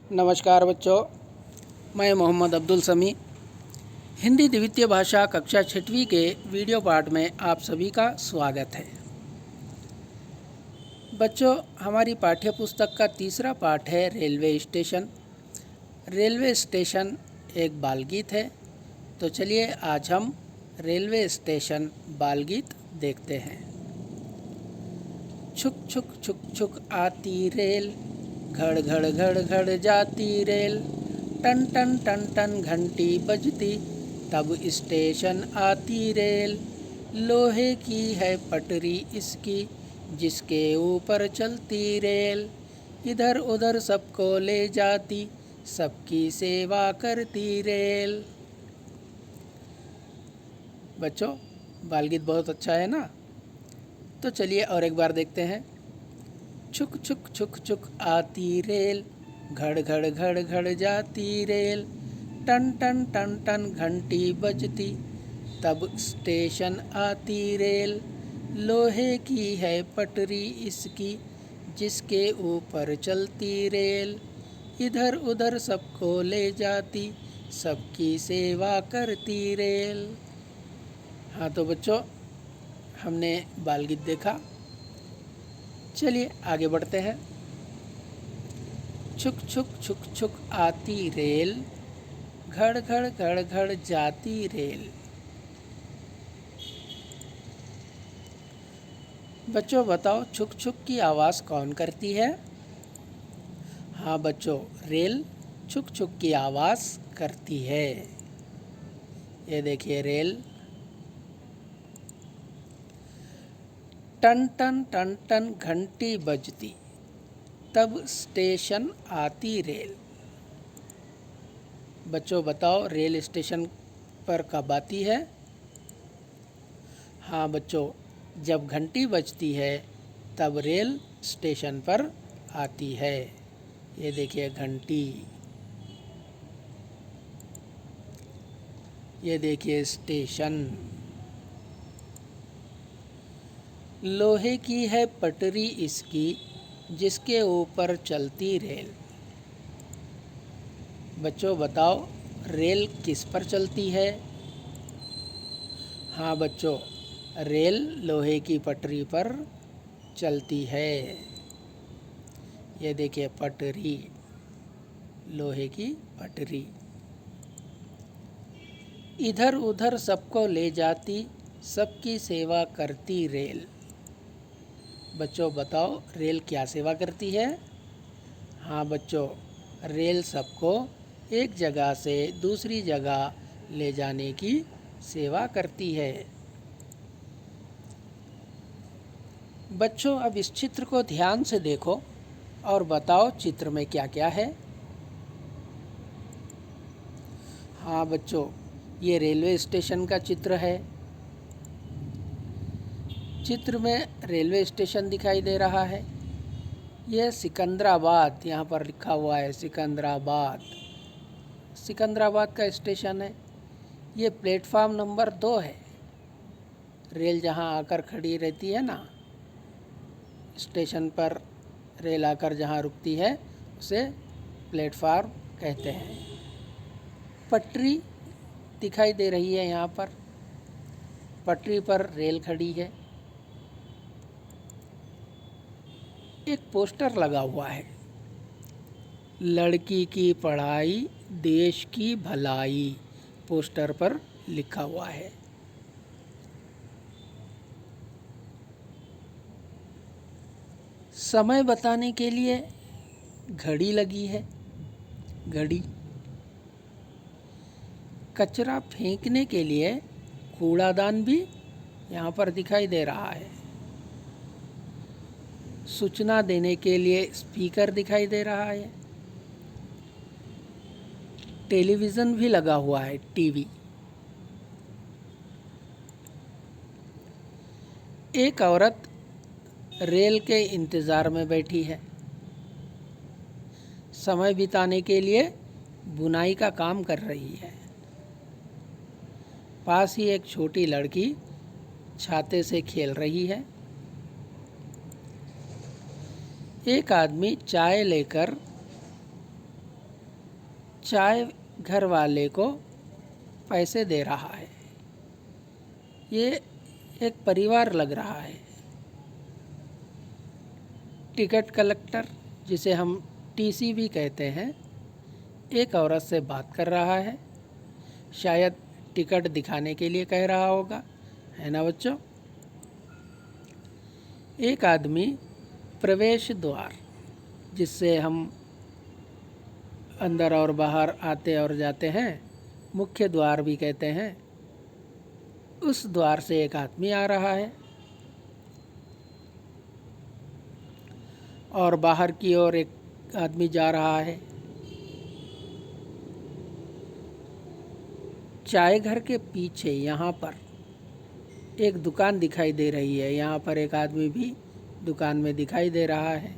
नमस्कार बच्चों, मैं मोहम्मद अब्दुल समी हिंदी द्वितीय भाषा कक्षा 6वीं के वीडियो पाठ में आप सभी का स्वागत है। बच्चों, हमारी पाठ्य पुस्तक का तीसरा पाठ है रेलवे स्टेशन। रेलवे स्टेशन एक बाल गीत है, तो चलिए आज हम रेलवे स्टेशन बाल गीत देखते हैं। छुक छुक छुक छुक आती रेल, घड़ घड़ घड़ घड़ जाती रेल, टन टन टन टन घंटी बजती, तब स्टेशन आती रेल। लोहे की है पटरी इसकी, जिसके ऊपर चलती रेल, इधर उधर सबको ले जाती, सबकी सेवा करती रेल। बच्चों, बालगीत बहुत अच्छा है ना, तो चलिए और एक बार देखते हैं। छुक छुक छुक छुक आती रेल, घड़ घड़ घड़ घड़ जाती रेल, टन टन टन टन घंटी बजती, तब स्टेशन आती रेल। लोहे की है पटरी इसकी, जिसके ऊपर चलती रेल, इधर उधर सबको ले जाती, सबकी सेवा करती रेल। हाँ तो बच्चों, हमने बालगीत देखा, चलिए आगे बढ़ते हैं। छुक छुक छुक छुक आती रेल, घड़ घड़ घड़ घड़ जाती रेल। बच्चों बताओ, छुक छुक की आवाज़ कौन करती है? हाँ बच्चों, रेल छुक छुक की आवाज़ करती है। ये देखिए रेल। टन टन टन टन घंटी बजती, तब स्टेशन आती रेल। बच्चों बताओ, रेल स्टेशन पर कब आती है? हाँ बच्चों, जब घंटी बजती है तब रेल स्टेशन पर आती है। ये देखिए घंटी, ये देखिए स्टेशन। लोहे की है पटरी इसकी, जिसके ऊपर चलती रेल। बच्चों बताओ, रेल किस पर चलती है? हाँ बच्चों, रेल लोहे की पटरी पर चलती है। ये देखिए पटरी, लोहे की पटरी। इधर उधर सबको ले जाती, सबकी सेवा करती रेल। बच्चों बताओ, रेल क्या सेवा करती है? हाँ बच्चों, रेल सबको एक जगह से दूसरी जगह ले जाने की सेवा करती है। बच्चों, अब इस चित्र को ध्यान से देखो और बताओ चित्र में क्या क्या है। हाँ बच्चों, ये रेलवे स्टेशन का चित्र है। चित्र में रेलवे स्टेशन दिखाई दे रहा है। यह सिकंदराबाद, यहाँ पर लिखा हुआ है सिकंदराबाद। सिकंदराबाद का स्टेशन है। ये प्लेटफार्म नंबर 2 है। रेल जहाँ आकर खड़ी रहती है ना, स्टेशन पर रेल आकर जहाँ रुकती है, उसे प्लेटफार्म कहते हैं। पटरी दिखाई दे रही है यहाँ पर, पटरी पर रेल खड़ी है। एक पोस्टर लगा हुआ है, लड़की की पढ़ाई देश की भलाई, पोस्टर पर लिखा हुआ है। समय बताने के लिए घड़ी लगी है, घड़ी। कचरा फेंकने के लिए कूड़ादान भी यहाँ पर दिखाई दे रहा है। सूचना देने के लिए स्पीकर दिखाई दे रहा है। टेलीविज़न भी लगा हुआ है, टीवी। एक औरत रेल के इंतज़ार में बैठी है। समय बिताने के लिए बुनाई का काम कर रही है। पास ही एक छोटी लड़की छाते से खेल रही है। एक आदमी चाय लेकर चाय घर वाले को पैसे दे रहा है। ये एक परिवार लग रहा है। टिकट कलेक्टर, जिसे हम टीसी भी कहते हैं, एक औरत से बात कर रहा है। शायद टिकट दिखाने के लिए कह रहा होगा, है ना बच्चों। एक आदमी प्रवेश द्वार, जिससे हम अंदर और बाहर आते और जाते हैं, मुख्य द्वार भी कहते हैं, उस द्वार से एक आदमी आ रहा है और बाहर की ओर एक आदमी जा रहा है। चाय घर के पीछे यहाँ पर एक दुकान दिखाई दे रही है। यहाँ पर एक आदमी भी दुकान में दिखाई दे रहा है।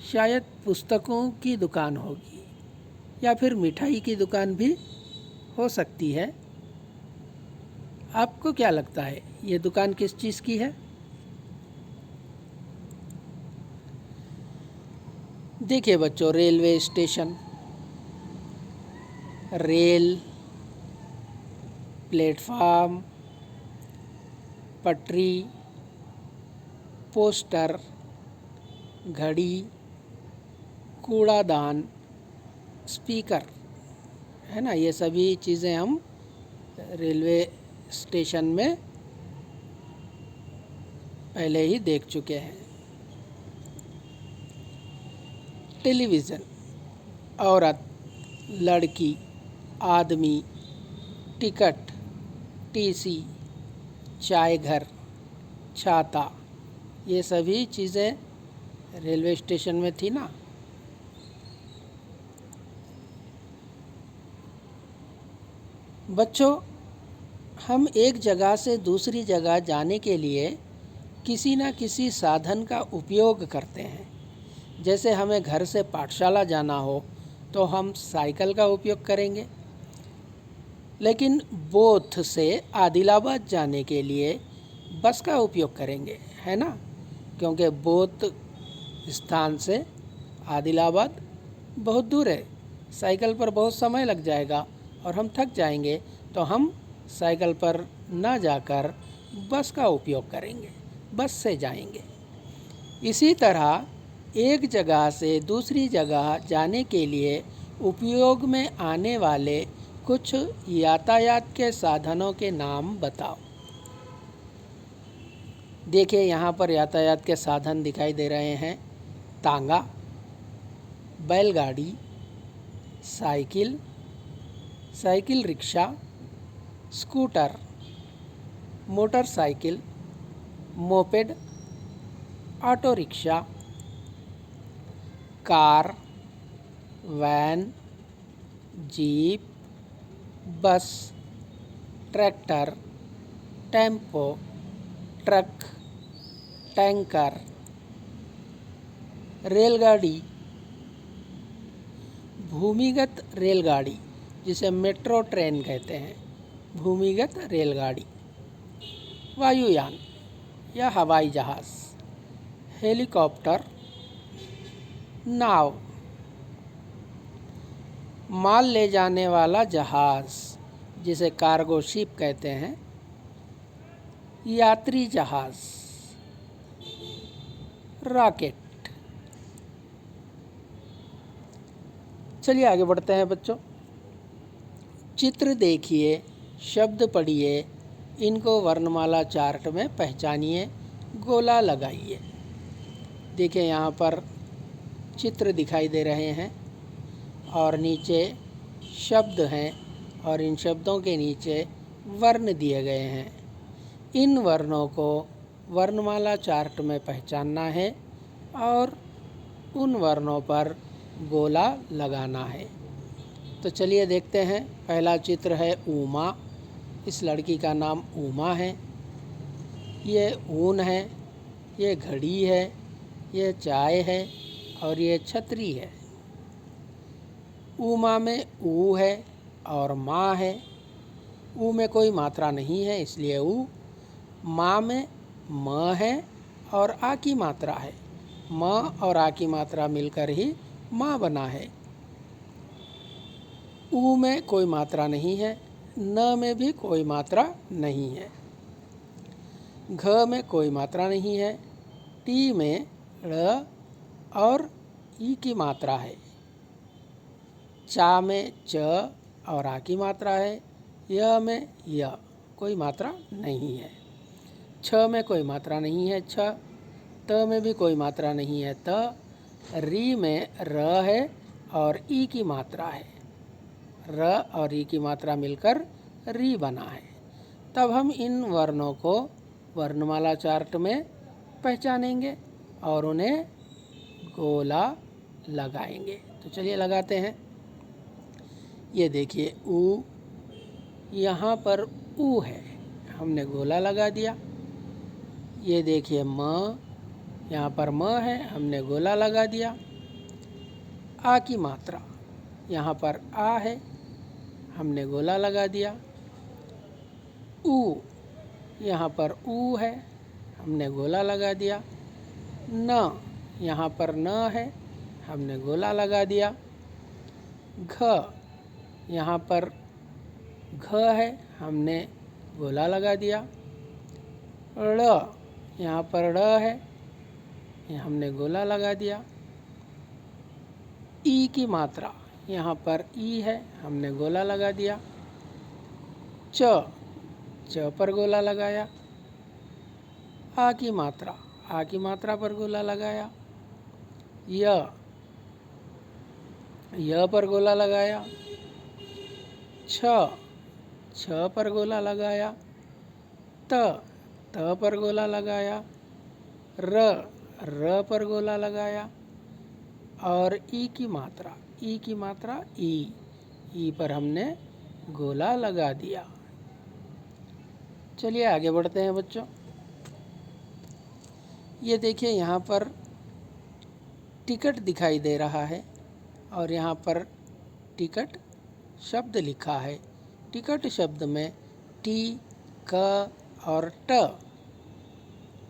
शायद पुस्तकों की दुकान होगी या फिर मिठाई की दुकान भी हो सकती है। आपको क्या लगता है, ये दुकान किस चीज़ की है? देखिए बच्चों, रेलवे स्टेशन, रेल, प्लेटफार्म, पटरी, पोस्टर, घड़ी, कूड़ादान, स्पीकर, है ना। ये सभी चीज़ें हम रेलवे स्टेशन में पहले ही देख चुके हैं। टेलीविज़न, औरत, लड़की, आदमी, टिकट, टीसी, चाय घर, छाता, ये सभी चीज़ें रेलवे स्टेशन में थी ना। बच्चों, हम एक जगह से दूसरी जगह जाने के लिए किसी न किसी साधन का उपयोग करते हैं। जैसे हमें घर से पाठशाला जाना हो तो हम साइकिल का उपयोग करेंगे, लेकिन बोथ से आदिलाबाद जाने के लिए बस का उपयोग करेंगे, है ना। क्योंकि बोथ स्थान से आदिलाबाद बहुत दूर है, साइकिल पर बहुत समय लग जाएगा और हम थक जाएंगे, तो हम साइकिल पर ना जाकर बस का उपयोग करेंगे, बस से जाएंगे। इसी तरह एक जगह से दूसरी जगह जाने के लिए उपयोग में आने वाले कुछ यातायात के साधनों के नाम बताओ। देखिए, यहाँ पर यातायात के साधन दिखाई दे रहे हैं। तांगा, बैलगाड़ी, cycle, cycle rickshaw, scooter, motorcycle, moped, auto rickshaw, car, van, jeep, bus, tractor, tempo, truck, tanker, रेलगाड़ी, भूमिगत रेलगाड़ी, जिसे मेट्रो ट्रेन कहते हैं, भूमिगत रेलगाड़ी, वायुयान या हवाई जहाज़, हेलीकॉप्टर, नाव, माल ले जाने वाला जहाज़, जिसे कार्गो शिप कहते हैं, यात्री जहाज़, रॉकेट। चलिए आगे बढ़ते हैं बच्चों। चित्र देखिए, शब्द पढ़िए, इनको वर्णमाला चार्ट में पहचानिए, गोला लगाइए। देखिए, यहाँ पर चित्र दिखाई दे रहे हैं और नीचे शब्द हैं और इन शब्दों के नीचे वर्ण दिए गए हैं। इन वर्णों को वर्णमाला चार्ट में पहचानना है और उन वर्णों पर गोला लगाना है। तो चलिए देखते हैं। पहला चित्र है उमा। इस लड़की का नाम उमा है। ये ऊन है, ये घड़ी है, ये चाय है और ये छतरी है। उमा में ऊ है और माँ है। ऊ में कोई मात्रा नहीं है, इसलिए ऊ। माँ में म है और आ की मात्रा है। म और आ की मात्रा मिलकर ही माँ बना है। ऊ में कोई मात्रा नहीं है, न में भी कोई मात्रा नहीं है, घ में कोई मात्रा नहीं है, टी में ड़ और ई की मात्रा है, चा में च और आ की मात्रा है, य में य कोई मात्रा नहीं है, छ में कोई मात्रा नहीं है, छ, त में भी कोई मात्रा नहीं है, त, री में र है और ई की मात्रा है, र और ई की मात्रा मिलकर री बना है। तब हम इन वर्णों को वर्णमाला चार्ट में पहचानेंगे और उन्हें गोला लगाएंगे। तो चलिए लगाते हैं। ये देखिए ऊ, यहाँ पर ऊ है, हमने गोला लगा दिया। ये देखिए म, यहाँ पर म है, हमने गोला लगा दिया। आ की मात्रा, यहाँ पर आ है, हमने गोला लगा दिया। ऊ, यहाँ पर ऊ है, हमने गोला लगा दिया। न, यहाँ पर न है, हमने गोला लगा दिया। घ, यहाँ पर घ है, हमने गोला लगा दिया। ड़, यहाँ पर ड़ है, हमने गोला लगा दिया। ई की मात्रा, यहाँ पर ई है, हमने गोला लगा दिया। च, च पर गोला लगाया। आ की मात्रा, आ की मात्रा पर गोला लगाया। य पर गोला लगाया। छ, छ पर गोला लगाया। त पर गोला लगाया। र पर गोला लगाया। और ई की मात्रा, ई पर हमने गोला लगा दिया। चलिए आगे बढ़ते हैं बच्चों। ये देखिए यहाँ पर टिकट दिखाई दे रहा है और यहाँ पर टिकट शब्द लिखा है। टिकट शब्द में टी, क और ट,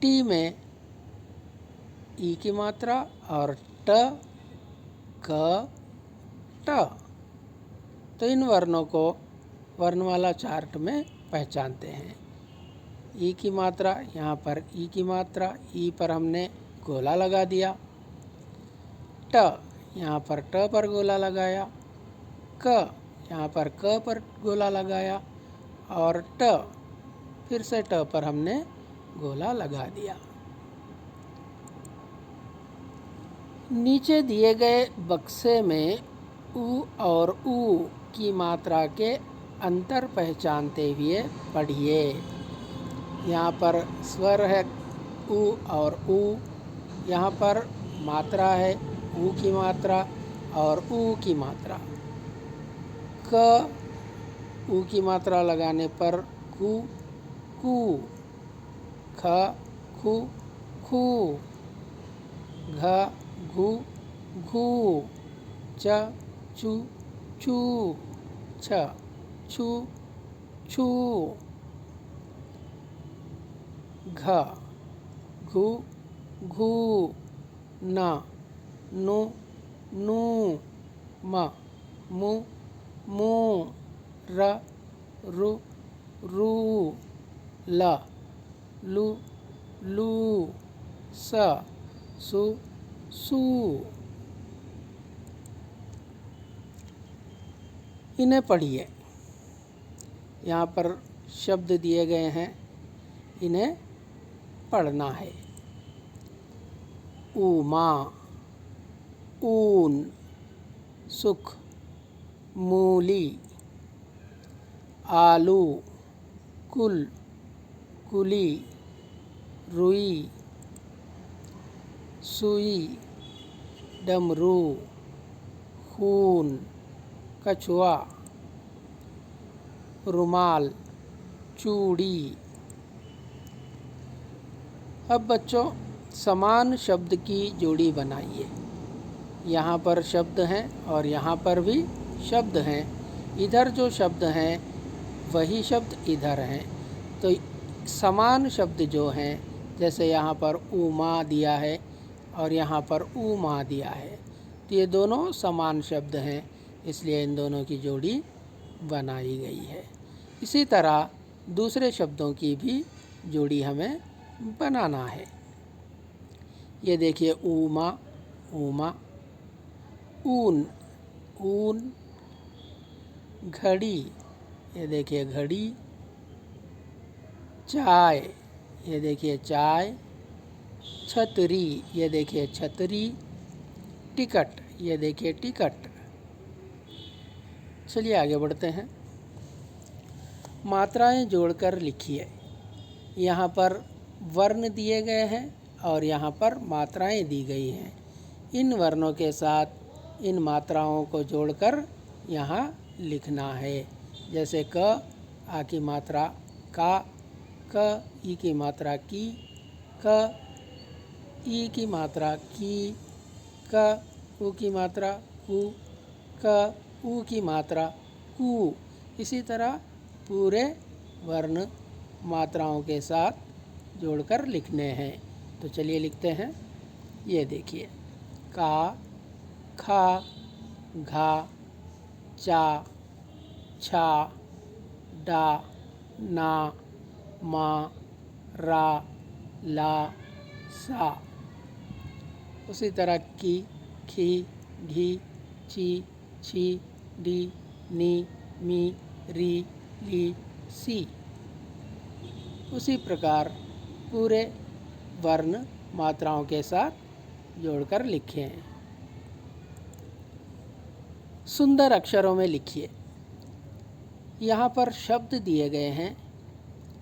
टी में ई की मात्रा और ट, क, ट। तो इन वर्णों को वर्णमाला चार्ट में पहचानते हैं। ई की मात्रा, यहाँ पर ई की मात्रा, ई पर हमने गोला लगा दिया। ट, यहाँ पर ट पर गोला लगाया। क, यहाँ पर क पर गोला लगाया। और ट, फिर से ट पर हमने गोला लगा दिया। नीचे दिए गए बक्से में ऊ और ऊ की मात्रा के अंतर पहचानते हुए पढ़िए। यहाँ पर स्वर है ऊ और ऊ, यहाँ पर मात्रा है ऊ की मात्रा और ऊ की मात्रा। क, ऊ की मात्रा लगाने पर कु, कू, ख, खु, खू, घ, घु, घू, च, चू, चू, छ, छू, छू, घ, घु, घू, न, नु, नू, म, मु, मू, र, रु, रू, ल, लु, लू, स, सु, सू। इन्हें पढ़िए। यहाँ पर शब्द दिए गए हैं, इन्हें पढ़ना है। ऊमा, ऊन, सुख, मूली, आलू, कुल, कुली, रुई, सुई, डमरू, खून, कछुआ, रुमाल, चूड़ी। अब बच्चों समान शब्द की जोड़ी बनाइए। यहाँ पर शब्द हैं और यहाँ पर भी शब्द हैं। इधर जो शब्द हैं वही शब्द इधर हैं। तो समान शब्द जो हैं, जैसे यहाँ पर उमा दिया है और यहाँ पर उमा दिया है, तो ये दोनों समान शब्द हैं। इसलिए इन दोनों की जोड़ी बनाई गई है। इसी तरह दूसरे शब्दों की भी जोड़ी हमें बनाना है। ये देखिए ऊमा, ऊमा, ऊन, ऊन, घड़ी, ये देखिए घड़ी, चाय, ये देखिए चाय, छतरी, ये देखिए छतरी, टिकट, ये देखिए टिकट। चलिए आगे बढ़ते हैं। मात्राएं जोड़कर लिखिए। यहाँ पर वर्ण दिए गए हैं और यहाँ पर मात्राएं दी गई हैं। इन वर्णों के साथ इन मात्राओं को जोड़कर यहाँ लिखना है। जैसे क, आ की मात्रा का, क, ई की मात्रा की, क, ई की मात्रा की, क, उ की मात्रा कु, क, उ की मात्रा कु। इसी तरह पूरे वर्ण मात्राओं के साथ जोड़कर लिखने हैं। तो चलिए लिखते हैं। ये देखिए का, खा, घा, चा, छा, डा, ना, मा, रा, ला, सा। उसी तरह की, खी, घी, ची, छी, डी, नी, मी, री, ली, सी। उसी प्रकार पूरे वर्ण मात्राओं के साथ जोड़कर लिखें। सुंदर अक्षरों में लिखिए। यहाँ पर शब्द दिए गए हैं।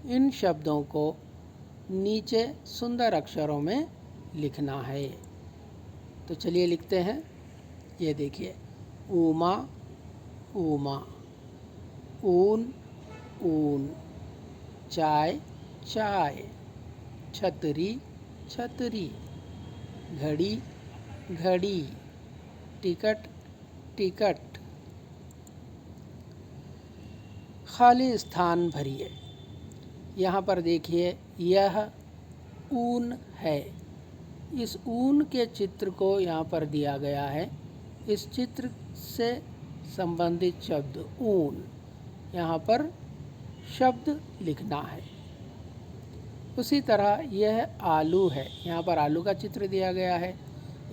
इन शब्दों को नीचे सुंदर अक्षरों में लिखना है। तो चलिए लिखते हैं। ये देखिए ऊमा, ऊमा, ऊन, ऊन, चाय, चाय, छतरी, छतरी, घड़ी, घड़ी, टिकट, टिकट। खाली स्थान भरिए। यहाँ पर देखिए यह ऊन है। इस ऊन के चित्र को यहाँ पर दिया गया है। इस चित्र से संबंधित शब्द ऊन, यहाँ पर शब्द लिखना है। उसी तरह यह आलू है। यहाँ पर आलू का चित्र दिया गया है।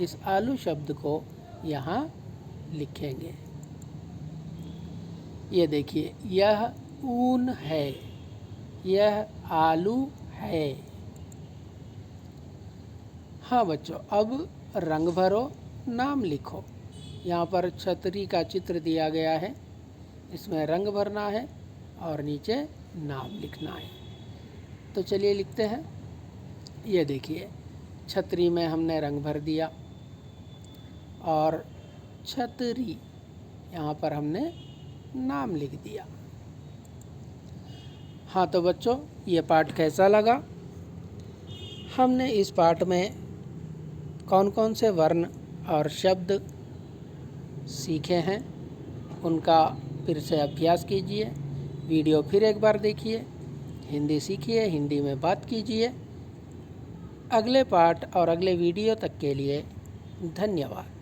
इस आलू शब्द को यहाँ लिखेंगे। ये देखिए यह ऊन है, यह आलू है। हाँ बच्चों, अब रंग भरो, नाम लिखो। यहाँ पर छतरी का चित्र दिया गया है। इसमें रंग भरना है और नीचे नाम लिखना है। तो चलिए लिखते हैं। ये देखिए छतरी में हमने रंग भर दिया और छतरी यहाँ पर हमने नाम लिख दिया। हाँ तो बच्चों, ये पाठ कैसा लगा? हमने इस पाठ में कौन कौन से वर्ण और शब्द सीखे हैं, उनका फिर से अभ्यास कीजिए। वीडियो फिर एक बार देखिए, हिंदी सीखिए, हिंदी में बात कीजिए। अगले पाठ और अगले वीडियो तक के लिए धन्यवाद।